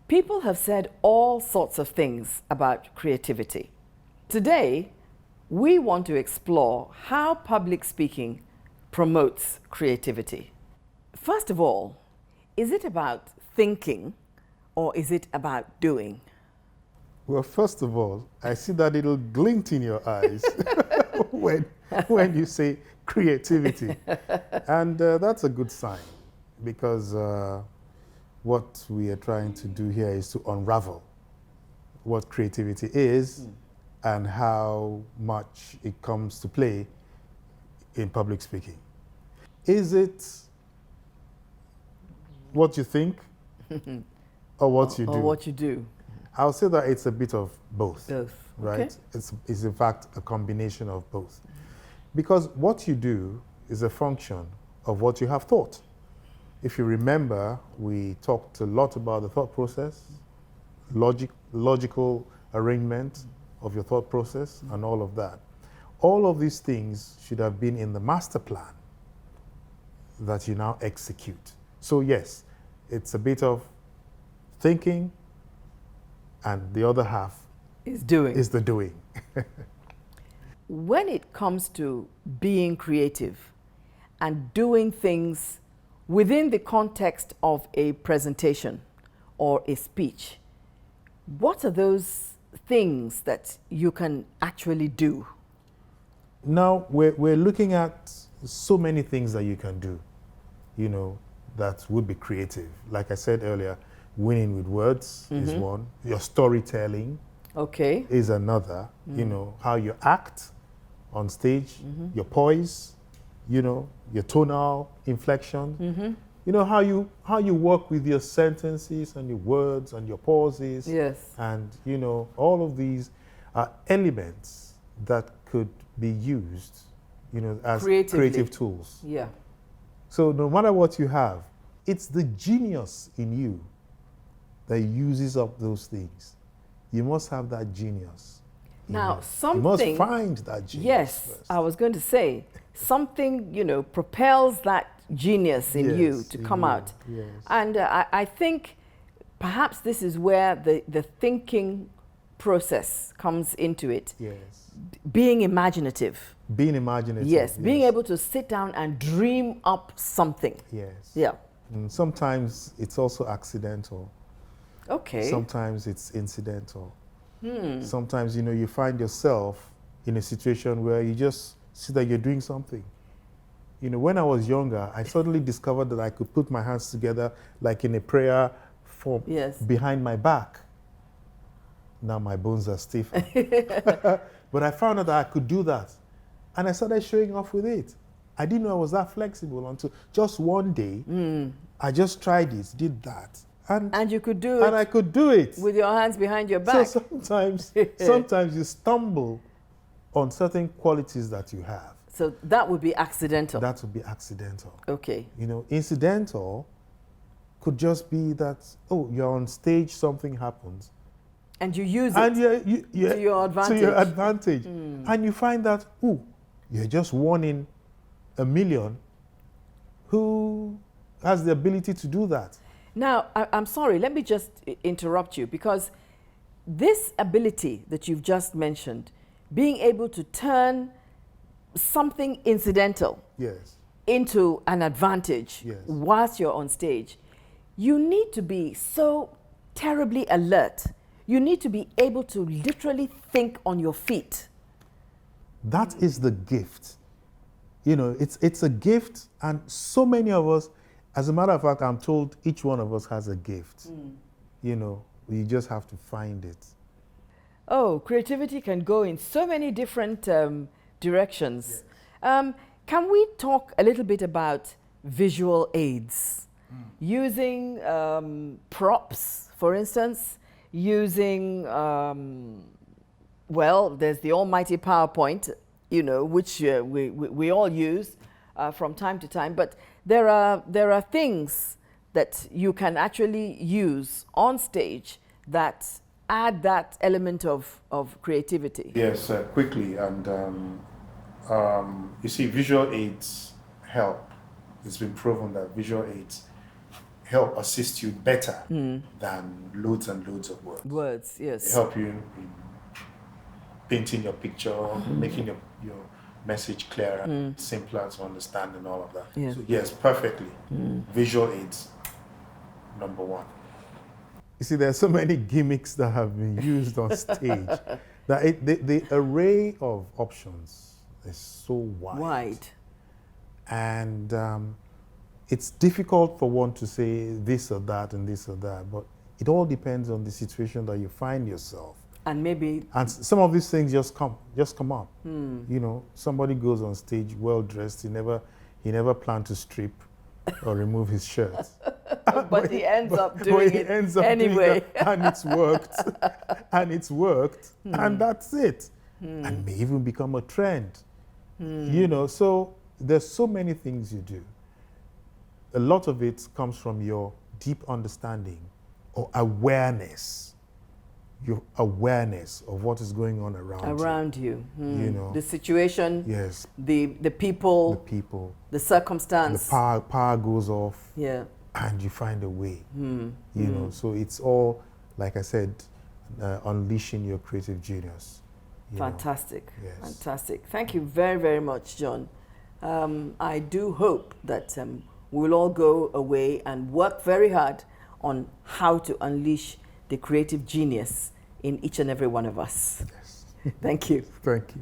People have said all sorts of things about creativity. Today, we want to explore how public speaking promotes creativity. First of all, is it about thinking or is it about doing? Well, first of all, I see that little glint in your eyes when you say creativity. And that's a good sign, because what we are trying to do here is to unravel what creativity is and how much it comes to play in public speaking. Is it what you think or what you do? Or what you do. I'll say that it's a bit of both. Both. Right? Okay. It's in fact a combination of both. Because what you do is a function of what you have thought. If you remember, we talked a lot about the thought process, logical arrangement of your thought process, and all of that. All of these things should have been in the master plan that you now execute. So yes, it's a bit of thinking, and the other half Is doing. is the doing. When it comes to being creative and doing things within the context of a presentation or a speech, what are those things that you can actually do? Now, we're looking at so many things that you can do, that would be creative. Like I said earlier, winning with words is one. Your storytelling Okay. is another. How you act on stage, your poise, your tonal inflection. How you work with your sentences and your words and your pauses. Yes. And all of these are elements that could be used, as Creatively. creative tools. Yeah. So no matter what you have, it's the genius in you that uses up those things. You must have that genius. Now, You something. must find that genius. Yes, first. I was going to say something, propels that genius in you Yes, to in come you, out. yes. And I think perhaps this is where the thinking process comes into it. Yes. Being imaginative. Being imaginative. Yes, being able to sit down and dream up something. Yes. Yeah. And sometimes it's also accidental. Okay. Sometimes it's incidental. Sometimes, you find yourself in a situation where you just see that you're doing something. When I was younger, I suddenly discovered that I could put my hands together like in a prayer form Yes. behind my back. Now my bones are stiff. But I found out that I could do that. And I started showing off with it. I didn't know I was that flexible until just one day, I just tried it, did that. And you could do And it I could do it. with your hands behind your back. So sometimes you stumble on certain qualities that you have. So that would be accidental. That would be accidental. Okay. Incidental could just be that, you're on stage, something happens. And you use it And to your advantage. To your advantage. And you find that, you're just one in a million who has the ability to do that. Now, I'm sorry, let me just interrupt you, because this ability that you've just mentioned, being able to turn something incidental Yes. into an advantage Yes. whilst you're on stage, you need to be so terribly alert. You need to be able to literally think on your feet. That is the gift. It's a gift, and so many of us, as a matter of fact, I'm told each one of us has a gift. You just have to find it. Oh, creativity can go in so many different directions. Yes. Can we talk a little bit about visual aids? Using props, for instance, using, there's the almighty PowerPoint, which we all use from time to time, but there are things that you can actually use on stage that add that element of creativity. Yes, quickly. And you see, visual aids help. It's been proven that visual aids help assist you better than loads and loads of words. Words, They yes. help you in painting your picture, making your message clearer, simpler to understand, and all of that. Yeah. So yes, perfectly. Visual aids, number one. You see, there are so many gimmicks that have been used on stage that the array of options is so wide. And it's difficult for one to say this or that and this or that, but it all depends on the situation that you find yourself. And maybe... And some of these things just come up. You know, somebody goes on stage well dressed, he never planned to strip or remove his shirt. but he ends up doing it anyway. And it's worked. And that's it. And may even become a trend. You know, so there's so many things you do. A lot of it comes from your deep understanding or awareness. Your awareness of what is going on around you. You know, the situation, yes, the people, the circumstance. The power goes off. Yeah. And you find a way. You know, so it's all, like I said, unleashing your creative genius. Fantastic. Yes. Fantastic. Thank you very, very much, John. I do hope that we'll all go away and work very hard on how to unleash the creative genius in each and every one of us. Yes. Thank you. Thank you.